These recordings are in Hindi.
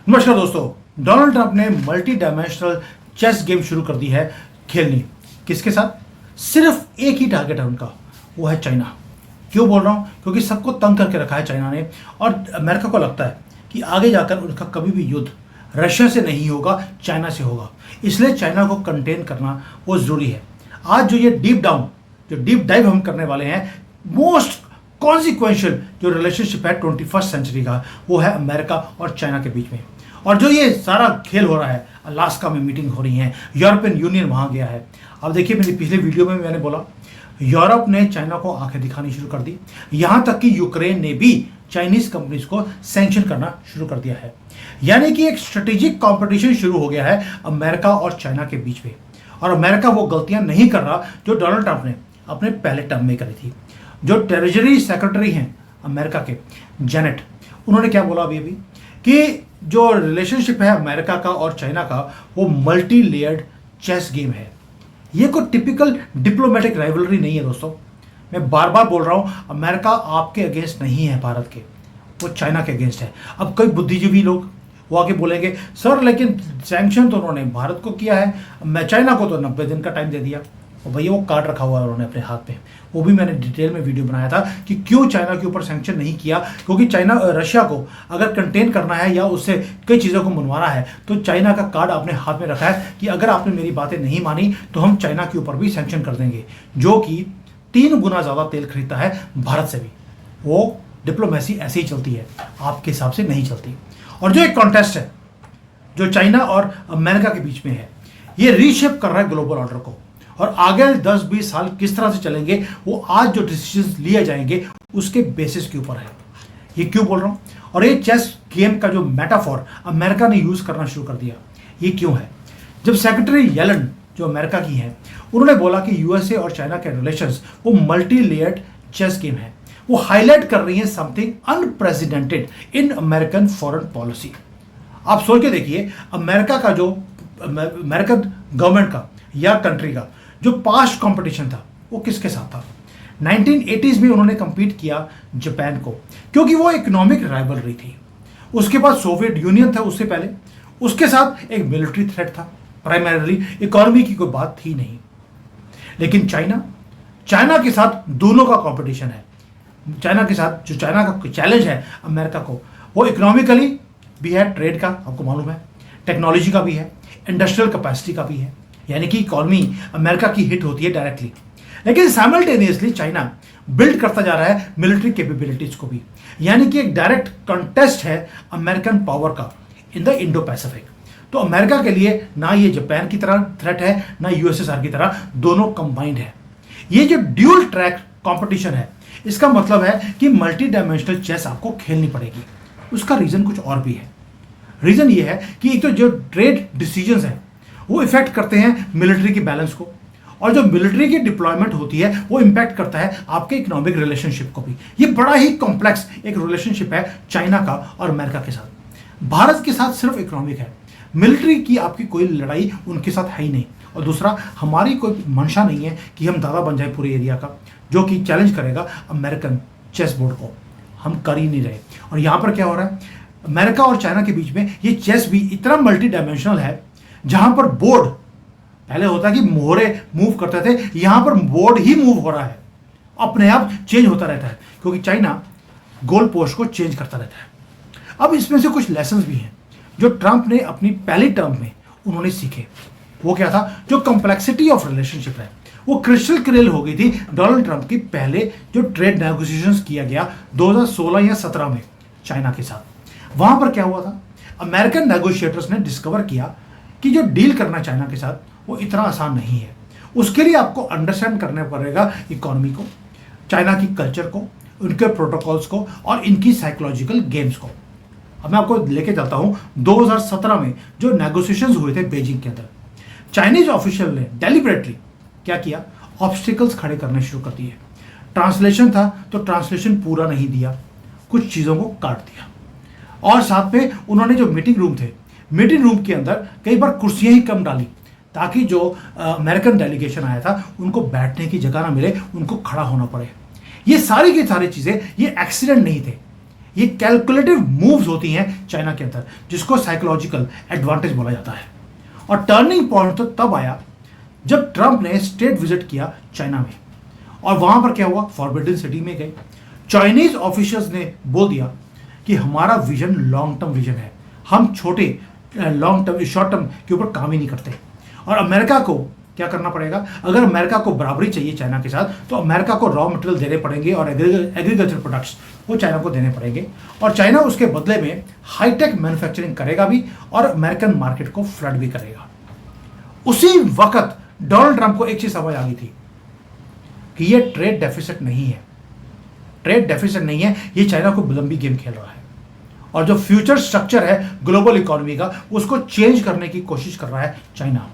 नमस्कार दोस्तों, डोनाल्ड ट्रंप ने मल्टी डायमेंशनल चेस गेम शुरू कर दी है खेलनी। किसके साथ? सिर्फ एक ही टारगेट है उनका, वो है चाइना। क्यों बोल रहा हूं? क्योंकि सबको तंग करके रखा है चाइना ने, और अमेरिका को लगता है कि आगे जाकर उनका कभी भी युद्ध रशिया से नहीं होगा, चाइना से होगा। इसलिए चाइना को कंटेन करना वो जरूरी है। आज जो ये डीप डाइव हम करने वाले हैं, मोस्ट कॉन्सिक्वेंशियल जो रिलेशनशिप है 21st सेंचुरी का, वो है अमेरिका और चाइना के बीच में। और जो ये सारा खेल हो रहा है, अलास्का में मीटिंग हो रही है, यूरोपियन यूनियन वहां गया है। अब देखिए, मेरी पिछले वीडियो में मैंने बोला यूरोप ने चाइना को आंखें दिखानी शुरू कर दी। यहां तक कि यूक्रेन ने भी चाइनीज कंपनीज को सैंक्शन करना शुरू कर दिया है। यानी कि एक स्ट्रेटेजिक कॉम्पिटिशन शुरू हो गया है अमेरिका और चाइना के बीच में। और अमेरिका वो गलतियां नहीं कर रहा जो डोनाल्ड ट्रंप ने अपने पहले टर्म में करी थी। जो ट्रेजरी सेक्रेटरी हैं अमेरिका के, जेनेट, उन्होंने क्या बोला अभी कि जो रिलेशनशिप है अमेरिका का और चाइना का, वो मल्टी लेयर्ड चेस गेम है। ये कोई टिपिकल डिप्लोमेटिक राइवलरी नहीं है दोस्तों। मैं बार बार बोल रहा हूं, अमेरिका आपके अगेंस्ट नहीं है भारत के, वो चाइना के अगेंस्ट है। अब कई बुद्धिजीवी लोग वो आके बोलेंगे, सर लेकिन सैंक्शन तो उन्होंने भारत को किया है, मैं चाइना को तो 90 दिन का टाइम दे दिया। और भैया वो कार्ड रखा हुआ है उन्होंने अपने हाथ में। वो भी मैंने डिटेल में वीडियो बनाया था कि क्यों चाइना के ऊपर सैंक्शन नहीं किया। क्योंकि चाइना रशिया को अगर कंटेन करना है या उससे कई चीज़ों को मनवाना है, तो चाइना का कार्ड आपने हाथ में रखा है कि अगर आपने मेरी बातें नहीं मानी तो हम चाइना के ऊपर भी सैंक्शन कर देंगे, जो कि 3 गुना ज़्यादा तेल खरीदता है भारत से भी। वो डिप्लोमेसी ऐसे ही चलती है, आपके हिसाब से नहीं चलती। और जो एक कॉन्टेस्ट है जो चाइना और अमेरिका के बीच में है, ये रीशेप कर रहा है ग्लोबल ऑर्डर को। और आगे 10-20 साल किस तरह से चलेंगे, वो आज जो डिसीजंस लिए जाएंगे उसके बेसिस के ऊपर है। ये क्यों बोल रहा हूं? और ये चेस गेम का जो मेटाफॉर अमेरिका ने यूज करना शुरू कर दिया, ये क्यों है? जब सेक्रेटरी येलन जो अमेरिका की है, उन्होंने बोला कि यूएसए और चाइना के रिलेशंस वो मल्टी लेयर्ड चेस गेम है, वो हाईलाइट कर रही है something unprecedented in American foreign policy. आप सोच के देखिए, अमेरिका का जो अमेरिकन गवर्नमेंट का या कंट्री का जो पास्ट कंपटीशन था, वो किसके साथ था? 1980s में उन्होंने कंपीट किया जापान को, क्योंकि वो इकोनॉमिक राइवलरी थी। उसके बाद सोवियत यूनियन था उससे पहले, उसके साथ एक मिलिट्री थ्रेट था। प्राइमरीली इकोनॉमी की कोई बात थी नहीं। लेकिन चाइना के साथ दोनों का कंपटीशन है। चाइना के साथ जो चाइना का चैलेंज है अमेरिका को, वो इकोनॉमिकली भी है, ट्रेड का आपको मालूम है, टेक्नोलॉजी का भी है, इंडस्ट्रियल कैपेसिटी का भी है। यानी कि इकोनॉमी अमेरिका की हिट होती है डायरेक्टली। लेकिन साइमल्टेनियसली चाइना बिल्ड करता जा रहा है मिलिट्री कैपेबिलिटीज को भी। यानी कि एक डायरेक्ट कंटेस्ट है अमेरिकन पावर का इन द इंडो पैसिफिक। तो अमेरिका के लिए ना ये जापान की तरह थ्रेट है, ना यूएसएसआर की तरह, दोनों कंबाइंड है। ये जो ड्यूल ट्रैक कंपटीशन है, इसका मतलब है कि मल्टी डायमेंशनल चेस आपको खेलनी पड़ेगी। उसका रीजन कुछ और भी है। रीजन ये है कि एक तो जो ट्रेड डिसीजंस हैं वो इफेक्ट करते हैं मिलिट्री की बैलेंस को, और जो मिलिट्री की डिप्लॉयमेंट होती है वो इंपैक्ट करता है आपके इकोनॉमिक रिलेशनशिप को भी। ये बड़ा ही कॉम्प्लेक्स एक रिलेशनशिप है चाइना का और अमेरिका के साथ। भारत के साथ सिर्फ इकोनॉमिक है, मिलिट्री की आपकी कोई लड़ाई उनके साथ है ही नहीं। और दूसरा, हमारी कोई मंशा नहीं है कि हम दादा बन जाए पूरे एरिया का, जो कि चैलेंज करेगा अमेरिकन चेस बोर्ड को। हम कर ही नहीं रहे। और यहाँ पर क्या हो रहा है, अमेरिका और चाइना के बीच में ये चेस भी इतना मल्टी डायमेंशनल है, जहां पर बोर्ड पहले होता है कि मोहरे मूव करते थे, यहां पर बोर्ड ही मूव हो रहा है, अपने आप चेंज होता रहता है, क्योंकि चाइना गोल पोस्ट को चेंज करता रहता है। अब इसमें से कुछ लेसन्स भी हैं जो ट्रंप ने अपनी पहली टर्म में उन्होंने सीखे। वो क्या था? जो कॉम्प्लेक्सिटी ऑफ रिलेशनशिप है वो क्रिस्टल क्लियर हो गई थी डोनाल्ड ट्रंप की पहले जो ट्रेड नेगोशिएशंस किया गया 2016 या 17 में चाइना के साथ। वहां पर क्या हुआ था, अमेरिकन नेगोशिएटर्स ने डिस्कवर किया कि जो डील करना चाइना के साथ वो इतना आसान नहीं है। उसके लिए आपको अंडरस्टैंड करना पड़ेगा इकोनॉमी को, चाइना की कल्चर को, उनके प्रोटोकॉल्स को और इनकी साइकोलॉजिकल गेम्स को। अब मैं आपको लेके चलता हूं 2017 में जो नेगोशिएशंस हुए थे बीजिंग के अंदर। चाइनीज ऑफिशियल ने डेलिबरेटली क्या किया, ऑब्स्टिकल्स खड़े करने शुरू कर दिए। ट्रांसलेशन था तो ट्रांसलेशन पूरा नहीं दिया, कुछ चीज़ों को काट दिया। और साथ में उन्होंने जो मीटिंग रूम थे, मीटिंग रूम के अंदर कई बार कुर्सियां ही कम डाली, ताकि जो अमेरिकन डेलीगेशन आया था उनको बैठने की जगह ना मिले, उनको खड़ा होना पड़े। ये सारी की सारी चीज़ें ये एक्सीडेंट नहीं थे, ये कैलकुलेटिव मूव्स होती हैं चाइना के अंदर, जिसको साइकोलॉजिकल एडवांटेज बोला जाता है। और टर्निंग पॉइंट तो तब आया जब ट्रंप ने स्टेट विजिट किया चाइना में, और वहां पर क्या हुआ, फॉरबिडन सिटी में गए। चाइनीज ऑफिशियल्स ने बोल दिया कि हमारा विजन लॉन्ग टर्म विजन है, हम छोटे लॉन्ग टर्म शॉर्ट टर्म के ऊपर काम ही नहीं करते। और अमेरिका को क्या करना पड़ेगा, अगर अमेरिका को बराबरी चाहिए चाइना के साथ, तो अमेरिका को रॉ मटेरियल देने पड़ेंगे और एग्रीकल्चर प्रोडक्ट्स वो चाइना को देने पड़ेंगे, और चाइना उसके बदले में हाईटेक मैन्युफैक्चरिंग करेगा भी और अमेरिकन मार्केट को फ्लड भी करेगा। उसी वक्त डोनाल्ड ट्रंप को एक चीज समझ आ गई थी कि ये ट्रेड डेफिसिट नहीं है, ट्रेड डेफिसिट नहीं है, ये चाइना को लंबी गेम खेल रहा है, और जो फ्यूचर स्ट्रक्चर है ग्लोबल इकोनॉमी का उसको चेंज करने की कोशिश कर रहा है चाइना।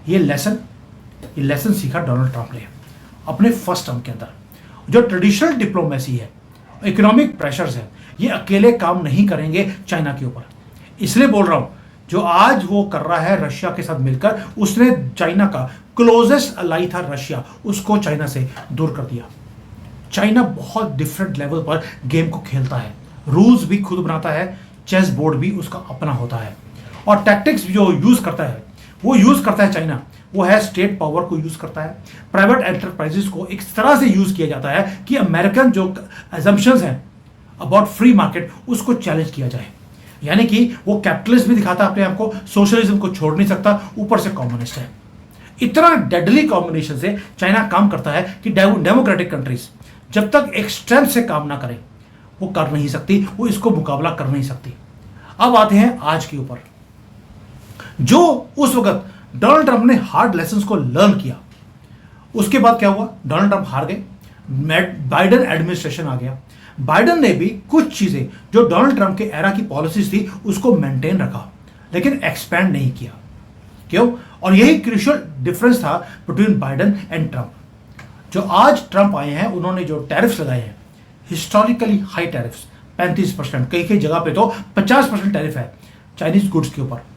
ये लेसन सीखा डोनाल्ड ट्रंप ने अपने फर्स्ट टर्म के अंदर। जो ट्रेडिशनल डिप्लोमेसी है, इकोनॉमिक प्रेशर्स है, ये अकेले काम नहीं करेंगे चाइना के ऊपर। इसलिए बोल रहा हूं, जो आज वो कर रहा है रशिया के साथ मिलकर, उसने चाइना का क्लोजेस्ट अलाई था रशिया, उसको चाइना से दूर कर दिया। चाइना बहुत डिफरेंट लेवल पर गेम को खेलता है, रूल्स भी खुद बनाता है, चेस बोर्ड भी उसका अपना होता है, और टैक्टिक्स जो यूज करता है वो यूज करता है चाइना, वो है स्टेट पावर को यूज करता है, प्राइवेट एंटरप्राइजेस को एक तरह से यूज किया जाता है कि अमेरिकन जो अजम्पशंस हैं अबाउट फ्री मार्केट उसको चैलेंज किया जाए। यानी कि वो कैपिटलिस्ट भी दिखाता है अपने आप को, सोशलिज्म को छोड़ नहीं सकता, ऊपर से कम्युनिस्ट है। इतना डेडली कॉम्बिनेशन से चाइना काम करता है कि डेमोक्रेटिक कंट्रीज जब तक एक स्ट्रेंथ से काम ना करें वो कर नहीं सकती, वो इसको मुकाबला कर नहीं सकती। अब आते हैं आज के ऊपर। जो उस वक्त डोनाल्ड ट्रंप ने हार्ड लेसन्स को लर्न किया, उसके बाद क्या हुआ, डोनाल्ड ट्रंप हार गए, बाइडेन एडमिनिस्ट्रेशन आ गया। बाइडेन ने भी कुछ चीजें जो डोनाल्ड ट्रंप के एरा की पॉलिसीज थी उसको मेंटेन रखा, लेकिन एक्सपैंड नहीं किया। क्यों? और यही क्रूशियल डिफरेंस था बिटवीन बाइडेन एंड ट्रंप। जो आज ट्रंप आए हैं, उन्होंने जो टैरिफ्स लगाए हैं, हिस्टोरिकली हाई टैरिफ्स, 35%, कई कई जगह पे तो 50% टैरिफ है चाइनीज गुड्स के ऊपर।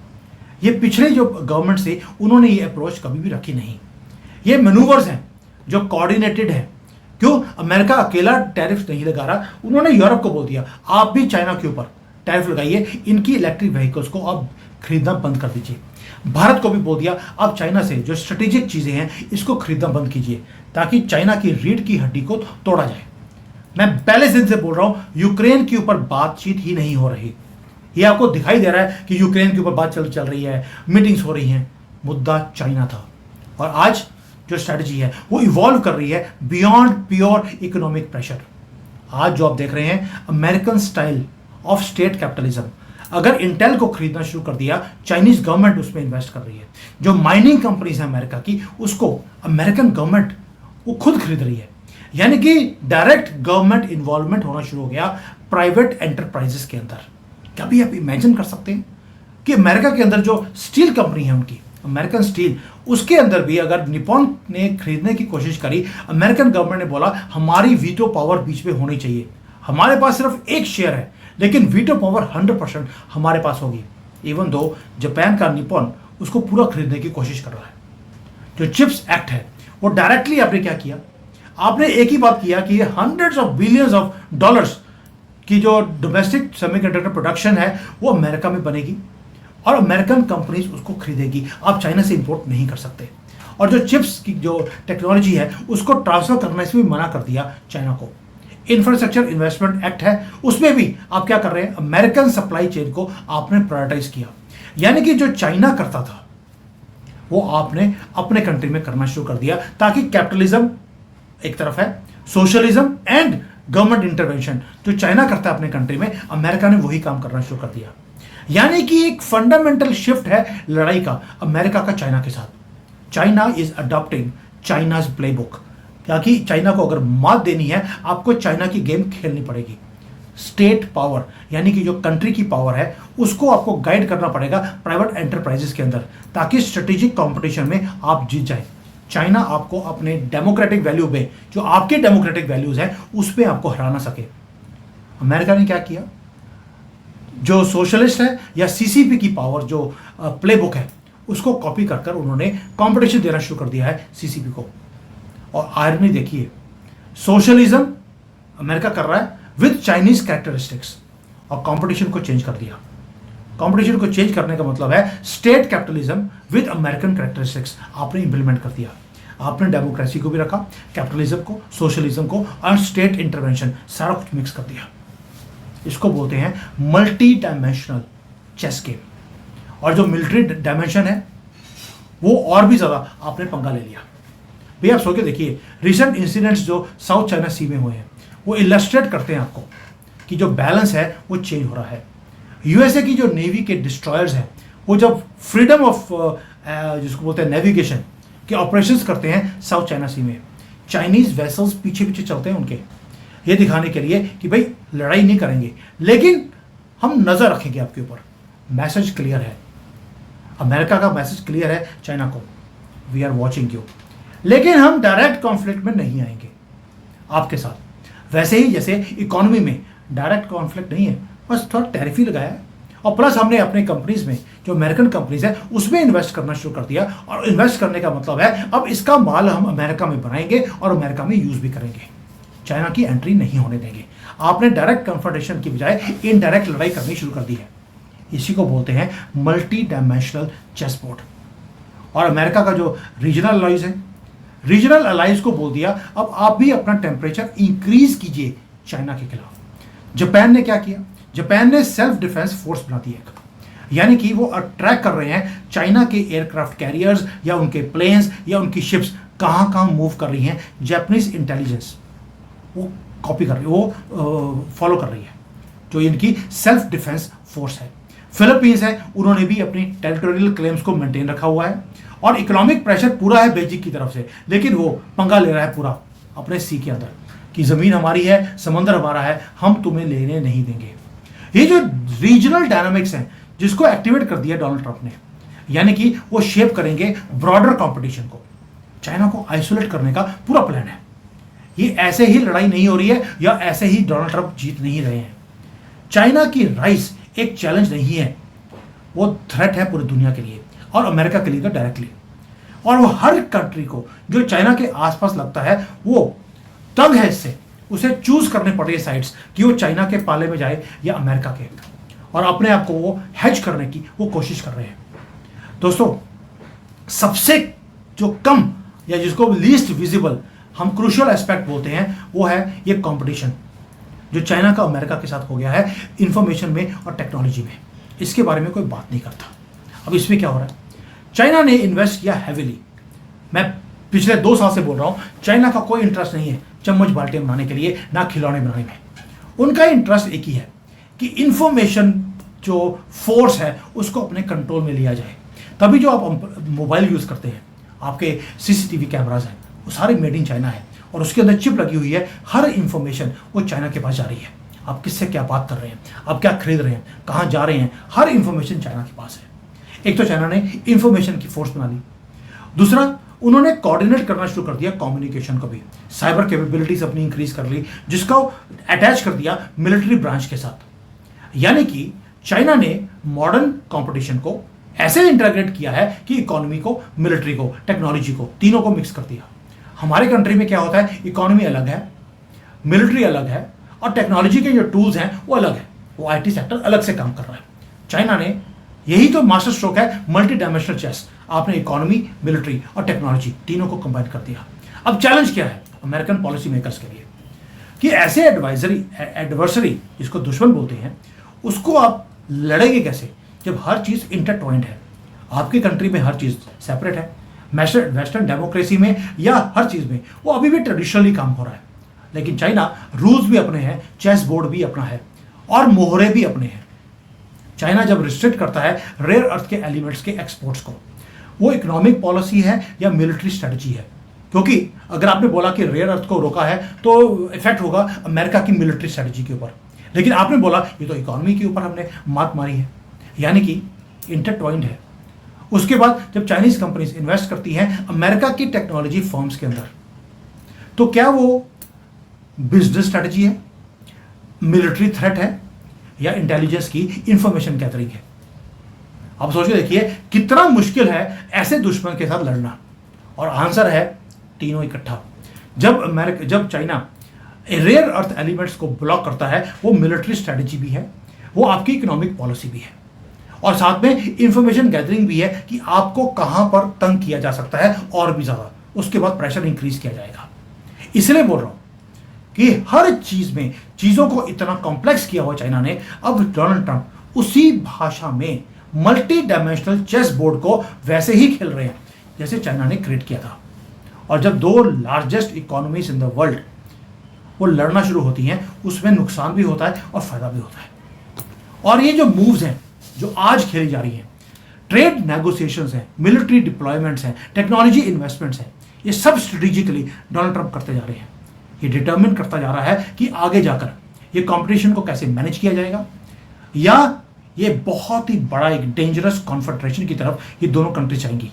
ये पिछले जो गवर्नमेंट से उन्होंने ये अप्रोच कभी भी रखी नहीं। ये मैनूवर्स हैं जो कोऑर्डिनेटेड है। क्यों? अमेरिका अकेला टैरिफ नहीं लगा रहा, उन्होंने यूरोप को बोल दिया आप भी चाइना के ऊपर टैरिफ लगाइए, इनकी इलेक्ट्रिक व्हीकल्स को आप खरीदना बंद कर दीजिए। भारत को भी बोल दिया आप चाइना से जो स्ट्रेटेजिक चीजें हैं इसको खरीदना बंद कीजिए, ताकि चाइना की रीढ़ की हड्डी को तोड़ा जाए। मैं पहले दिन से बोल रहा हूं, यूक्रेन के ऊपर बातचीत ही नहीं हो रही। ये आपको दिखाई दे रहा है कि यूक्रेन के ऊपर बात चल रही है, मीटिंग्स हो रही हैं, मुद्दा चाइना था। और आज जो स्ट्रेटजी है वो इवॉल्व कर रही है बियॉन्ड प्योर इकोनॉमिक प्रेशर। आज जो आप देख रहे हैं American style of state capitalism, अगर इंटेल को खरीदना शुरू कर दिया, चाइनीज गवर्नमेंट उसमें इन्वेस्ट कर रही है। जो माइनिंग कंपनीज है अमेरिका की, उसको अमेरिकन गवर्नमेंट वो खुद खरीद रही है। यानी कि डायरेक्ट गवर्नमेंट इन्वॉल्वमेंट होना शुरू हो गया प्राइवेट एंटरप्राइजेस के अंदर। कभी आप इमेजिन कर सकते हैं कि अमेरिका के अंदर जो स्टील कंपनी है उनकी, अमेरिकन स्टील, उसके अंदर भी अगर निपॉन ने खरीदने की कोशिश करी, अमेरिकन गवर्नमेंट ने बोला हमारी वीटो पावर बीच में होनी चाहिए, हमारे पास सिर्फ एक शेयर है लेकिन वीटो पावर 100% हमारे पास होगी। इवन दो जापान का निपॉन उसको पूरा खरीदने की कोशिश कर रहा है। जो चिप्स एक्ट है वो डायरेक्टली आपने क्या किया, आपने एक ही बात किया कि hundreds of billions of dollars की जो डोमेस्टिक सेमीकंडक्टर प्रोडक्शन है वो अमेरिका में बनेगी और अमेरिकन कंपनीज उसको खरीदेगी, आप चाइना से इंपोर्ट नहीं कर सकते। और जो चिप्स की जो टेक्नोलॉजी है उसको ट्रांसफर करने से भी मना कर दिया चाइना को। इंफ्रास्ट्रक्चर इन्वेस्टमेंट एक्ट है, उसमें भी आप क्या कर रहे हैं, अमेरिकन सप्लाई चेन को आपने प्रायोरिटाइज किया। यानी कि जो चाइना करता था वो आपने अपने कंट्री में करना शुरू कर दिया, ताकि कैपिटलिज्म एक तरफ है, सोशलिज्म एंड गवर्नमेंट इंटरवेंशन जो चाइना करता है अपने कंट्री में, अमेरिका ने वही काम करना शुरू कर दिया। यानी कि एक फंडामेंटल शिफ्ट है लड़ाई का अमेरिका का चाइना के साथ। China is adopting China's playbook, क्योंकि चाइना को अगर मात देनी है आपको चाइना की गेम खेलनी पड़ेगी। स्टेट पावर यानी कि जो कंट्री की पावर है उसको आपको गाइड करना पड़ेगा प्राइवेट एंटरप्राइजेस के अंदर, ताकि स्ट्रेटेजिक कंपटीशन में आप जीत जाए। चाइना आपको अपने डेमोक्रेटिक वैल्यू पे, जो आपके डेमोक्रेटिक वैल्यूज हैं, उस पर आपको हरा ना सके। अमेरिका ने क्या किया, जो सोशलिस्ट है या सीसीपी की पावर जो प्लेबुक है उसको कॉपी कर उन्होंने कंपटीशन देना शुरू कर दिया है सीसीपी को। और आयरनी देखिए, सोशलिज्म अमेरिका कर रहा है, विद चाइनीज कैरेक्टरिस्टिक्स और कंपटीशन को चेंज कर दिया। कंपटीशन को चेंज करने का मतलब है state capitalism with American characteristics आपने इंप्लीमेंट कर दिया। आपने डेमोक्रेसी को भी रखा, कैपिटलिज्म को, सोशलिज्म को और स्टेट इंटरवेंशन सारा कुछ मिक्स कर दिया। इसको बोलते हैं मल्टी डायमेंशनल चेस गेम। और जो मिलिट्री डायमेंशन है वो और भी ज्यादा आपने पंगा ले लिया। भैया आप सोच के देखिए, रिसेंट इंसिडेंट्स जो साउथ चाइना सी में हुए हैं वो इलस्ट्रेट करते हैं आपको कि जो बैलेंस है वो चेंज हो रहा है। यूएसए की जो नेवी के डिस्ट्रॉयर्स हैं वो जब फ्रीडम ऑफ जिसको बोलते हैं नेविगेशन के ऑपरेशंस करते हैं साउथ चाइना सी में, चाइनीज वेसल्स पीछे पीछे चलते हैं उनके, ये दिखाने के लिए कि भाई लड़ाई नहीं करेंगे लेकिन हम नजर रखेंगे आपके ऊपर। मैसेज क्लियर है, अमेरिका का मैसेज क्लियर है चाइना को, वी आर वॉचिंग यू, लेकिन हम डायरेक्ट कॉन्फ्लिक्ट में नहीं आएंगे आपके साथ। वैसे ही जैसे इकोनॉमी में डायरेक्ट कॉन्फ्लिक्ट नहीं है, बस थोड़ा टैरिफ ही लगाया है और प्लस हमने अपने कंपनीज में जो अमेरिकन कंपनीज है उसमें इन्वेस्ट करना शुरू कर दिया। और इन्वेस्ट करने का मतलब है अब इसका माल हम अमेरिका में बनाएंगे और अमेरिका में यूज भी करेंगे, चाइना की एंट्री नहीं होने देंगे। आपने डायरेक्ट कन्फ्रंटेशन की बजाय इनडायरेक्ट लड़ाई करनी शुरू कर दी है। इसी को बोलते हैं मल्टी डायमेंशनल चेस बोर्ड। और अमेरिका का जो रीजनल अलाइज है, रीजनल अलाइज को बोल दिया अब आप भी अपना टेम्परेचर इंक्रीज कीजिए चाइना के खिलाफ। जापान ने क्या किया, जापान ने सेल्फ डिफेंस फोर्स बना दी एक, यानी कि वो अट्रैक्ट कर रहे हैं चाइना के एयरक्राफ्ट कैरियर्स या उनके प्लेन्स या उनकी शिप्स कहां कहां मूव कर रही हैं। जापानीज इंटेलिजेंस वो कॉपी कर रही है, वो फॉलो कर रही है जो इनकी सेल्फ डिफेंस फोर्स है। फिलीपींस है, उन्होंने भी अपनी टेरिटोरियल क्लेम्स को मेंटेन रखा हुआ है और इकोनॉमिक प्रेशर पूरा है बेजिंग की तरफ से, लेकिन वो पंगा ले रहा है पूरा अपने सी के अंदर कि जमीन हमारी है, समंदर हमारा है, हम तुम्हें लेने नहीं देंगे। ये जो रीजनल डायनामिक्स हैं जिसको एक्टिवेट कर दिया डोनाल्ड ट्रंप ने, यानी कि वो शेप करेंगे ब्रॉडर कंपटीशन को, चाइना को आइसोलेट करने का पूरा प्लान है। ये ऐसे ही लड़ाई नहीं हो रही है या ऐसे ही डोनाल्ड ट्रंप जीत नहीं रहे हैं। चाइना की राइस एक चैलेंज नहीं है, वो थ्रेट है पूरी दुनिया के लिए और अमेरिका के लिए तो डायरेक्टली। और वो हर कंट्री को जो चाइना के आसपास लगता है वो तंग है इससे, उसे चूज करने पड़ रही है साइड्स कि वो चाइना के पाले में जाए या अमेरिका के, और अपने आप को वो हेज करने की वो कोशिश कर रहे हैं। दोस्तों सबसे जो कम या जिसको लीस्ट विजिबल हम क्रूशियल एस्पेक्ट बोलते हैं वो है ये कंपटीशन जो चाइना का अमेरिका के साथ हो गया है इंफॉर्मेशन में और टेक्नोलॉजी में। इसके बारे में कोई बात नहीं करता। अब इसमें क्या हो रहा है, चाइना ने इन्वेस्ट किया हैविली। मैं पिछले 2 साल से बोल रहा हूं, चाइना का कोई इंटरेस्ट नहीं है चम्मच बाल्टियां बनाने के लिए, ना खिलौने बनाने में। उनका इंटरेस्ट एक ही है कि इंफॉर्मेशन जो फोर्स है उसको अपने कंट्रोल में लिया जाए। तभी जो आप मोबाइल यूज करते हैं, आपके सीसीटीवी कैमराज हैं, वो सारे मेड इन चाइना है और उसके अंदर चिप लगी हुई है। हर इंफॉर्मेशन वो चाइना के पास जा रही है। आप किससे क्या बात कर रहे हैं, आप क्या खरीद रहे हैं, कहाँ जा रहे हैं, हर इंफॉर्मेशन चाइना के पास है। एक तो चाइना ने इंफॉर्मेशन की फोर्स बना ली, दूसरा उन्होंने कोऑर्डिनेट करना शुरू कर दिया कम्युनिकेशन को भी, साइबर कैपेबिलिटीज अपनी इंक्रीज कर ली, जिसको अटैच कर दिया मिलिट्री ब्रांच के साथ। यानी कि चाइना ने मॉडर्न कंपटीशन को ऐसे इंटीग्रेट किया है कि इकोनॉमी को, मिलिट्री को, टेक्नोलॉजी को, तीनों को मिक्स कर दिया। हमारे कंट्री में क्या होता है, इकोनॉमी अलग है, मिलिट्री अलग है और टेक्नोलॉजी के जो टूल्स हैं वो अलग है, वो आईटी सेक्टर अलग से काम कर रहा है। चाइना ने यही तो मास्टर स्ट्रोक है मल्टी डायमेंशनल चेस, आपने इकोनॉमी, मिलिट्री और टेक्नोलॉजी तीनों को कंबाइन कर दिया। अब चैलेंज क्या है अमेरिकन पॉलिसी मेकर्स के लिए कि ऐसे एडवर्सरी जिसको दुश्मन बोलते हैं उसको आप लड़ेंगे कैसे जब हर चीज इंटरट्वाइंड है। आपकी कंट्री में हर चीज सेपरेट है, वेस्टर्न डेमोक्रेसी में या हर चीज में वो अभी भी ट्रेडिशनली काम हो रहा है, लेकिन चाइना रूल्स भी अपने हैं, चेस बोर्ड भी अपना है और मोहरे भी अपने हैं। चाइना जब रिस्ट्रिक्ट करता है रेयर अर्थ के एलिमेंट्स के एक्सपोर्ट्स को, वो इकोनॉमिक पॉलिसी है या मिलिट्री स्ट्रेटजी है? क्योंकि अगर आपने बोला कि रेयर अर्थ को रोका है तो इफेक्ट होगा अमेरिका की मिलिट्री स्ट्रेटजी के ऊपर, लेकिन आपने बोला ये तो इकोनॉमी के ऊपर हमने मात मारी है, यानी कि इंटरट्वाइंड है। उसके बाद जब चाइनीज कंपनीज इन्वेस्ट करती हैं अमेरिका की टेक्नोलॉजी फर्म्स के अंदर, तो क्या वो बिजनेस स्ट्रेटजी है, मिलिट्री थ्रेट है या इंटेलिजेंस की इंफॉर्मेशन गैदरिंग है? आप सोच के देखिए कितना मुश्किल है ऐसे दुश्मन के साथ लड़ना। और आंसर है तीनों इकट्ठा। जब चाइना रेयर अर्थ एलिमेंट्स को ब्लॉक करता है, वो मिलिट्री स्ट्रेटेजी भी है, वो आपकी इकोनॉमिक पॉलिसी भी है, और साथ में इंफॉर्मेशन गैदरिंग भी है कि आपको कहां पर तंग किया जा सकता है और भी ज्यादा, उसके बाद प्रेशर इंक्रीज किया जाएगा। इसलिए बोल रहा हूं कि हर चीज में चीजों को इतना कॉम्प्लेक्स किया हुआ चाइना ने। अब डोनाल्ड ट्रंप उसी भाषा में मल्टी डायमेंशनल चेस बोर्ड को वैसे ही खेल रहे हैं जैसे चाइना ने क्रिएट किया था। और जब दो largest economies in the world वो लड़ना शुरू होती हैं, उसमें नुकसान भी होता है और फायदा भी होता है। और ये जो मूव्स हैं जो आज खेली जा रही हैं, ट्रेड नेगोशिएशंस हैं, मिलिट्री डिप्लॉयमेंट्स हैं, टेक्नोलॉजी इन्वेस्टमेंट्स हैं, ये सब स्ट्रेटेजिकली डोनाल्ड ट्रंप करते जा रहे हैं। ये डिटर्मिन करता जा रहा है कि आगे जाकर ये कंपटीशन को कैसे मैनेज किया जाएगा, या ये बहुत ही बड़ा एक डेंजरस कॉन्फेडरेशन की तरफ ये दोनों कंट्री जाएंगी।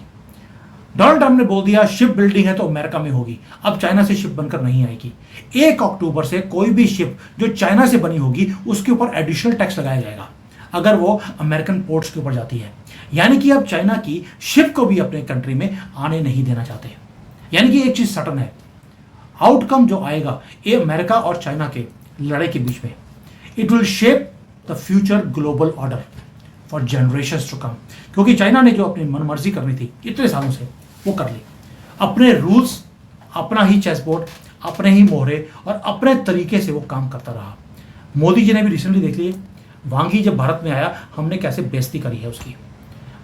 डोनाल्ड ट्रंप ने बोल दिया शिप बिल्डिंग है तो अमेरिका में होगी, अब चाइना से शिप बनकर नहीं आएगी। 1 अक्टूबर से कोई भी शिप जो चाइना से बनी होगी उसके ऊपर एडिशनल टैक्स लगाया जाएगा अगर वो अमेरिकन पोर्ट्स के ऊपर जाती है। यानी कि अब चाइना की शिप को भी अपने कंट्री में आने नहीं देना चाहते। यानी कि एक चीज सटन है, आउटकम जो आएगा ये अमेरिका और चाइना के लड़ाई के बीच में, it will shape the future global order for generations to come. क्योंकि चाइना ने जो अपनी मनमर्जी करनी थी इतने सालों से वो कर ली, अपने रूल्स, अपना ही चेस बोर्ड, अपने ही मोहरे और अपने तरीके से वो काम करता रहा। मोदी जी ने भी रिसेंटली देख लिए, वांगी जब भारत में आया हमने कैसे बेइज्जती करी है उसकी।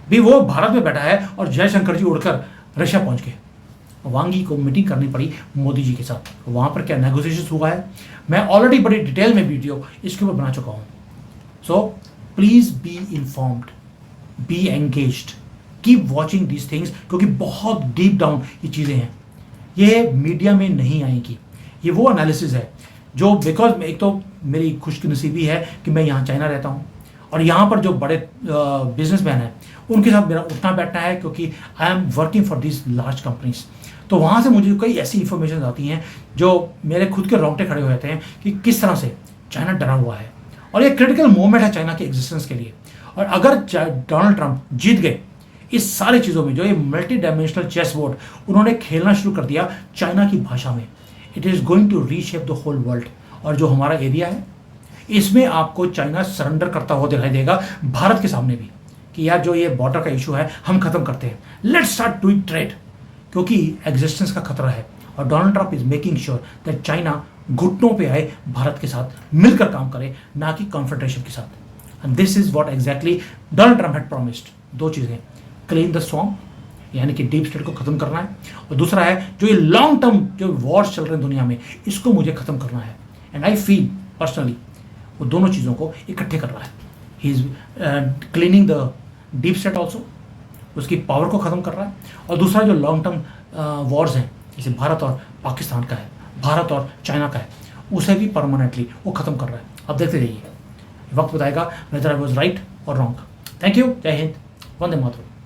भी वो भारत में बैठा है और जयशंकर जी उड़कर रशिया पहुंच गए, वांगी को मीटिंग करनी पड़ी मोदी जी के साथ। वहां पर क्या नेगोशिएशन हुआ है मैं ऑलरेडी बड़ी डिटेल में वीडियो इसके ऊपर बना चुका हूं। So please be informed, be engaged, keep watching these things, क्योंकि बहुत डीप डाउन ये चीज़ें हैं, ये मीडिया में नहीं आएगी। ये वो एनालिसिस है जो, बिकॉज एक तो मेरी खुशनसीबी है कि मैं यहाँ चाइना रहता हूँ और यहाँ पर जो बड़े बिजनेसमैन हैं उनके साथ मेरा उठना बैठना है, क्योंकि I am working for this large companies. तो वहाँ से मुझे कई ऐसी इंफॉर्मेशन आती हैं जो मेरे खुद के रोंगटे खड़े हो जाते हैं कि किस तरह से चाइना डरा हुआ है, और ये क्रिटिकल मोमेंट है चाइना के एग्जिस्टेंस के लिए। और अगर डोनाल्ड ट्रंप जीत गए इस सारी चीज़ों में, जो ये मल्टी डायमेंशनल चेस बोर्ड उन्होंने खेलना शुरू कर दिया चाइना की भाषा में, it is going to reshape the whole world. और जो हमारा एरिया है इसमें आपको चाइना सरेंडर करता हुआ दिखाई देगा भारत के सामने भी, कि यार जो ये बॉर्डर का इशू है हम खत्म करते हैं, लेट्स स्टार्ट डूइंग ट्रेड, क्योंकि एग्जिस्टेंस का खतरा है। और Donald Trump is making sure that China घुटनों पे आए, भारत के साथ मिलकर काम करे, ना कि कॉन्फ्रंटेशन के साथ। And this is what exactly Donald Trump had promised. दो चीज़ें, क्लीन द स्वॉम्प यानी कि डीप स्टेट को खत्म करना है, और दूसरा है जो ये लॉन्ग टर्म जो वॉर्स चल रहे हैं दुनिया में, इसको मुझे खत्म करना है। एंड आई फील पर्सनली वो दोनों चीज़ों को इकट्ठे कर रहा है। He is cleaning the deep state also, उसकी पावर को ख़त्म कर रहा है, और दूसरा जो लॉन्ग टर्म वॉर्स हैं जैसे भारत और पाकिस्तान का है, भारत और चाइना का है, उसे भी परमानेंटली वो ख़त्म कर रहा है। अब देखते रहिए, वक्त बताएगा वेदर आई वाज राइट और रॉन्ग। थैंक यू, जय हिंद, वंदे मातरम।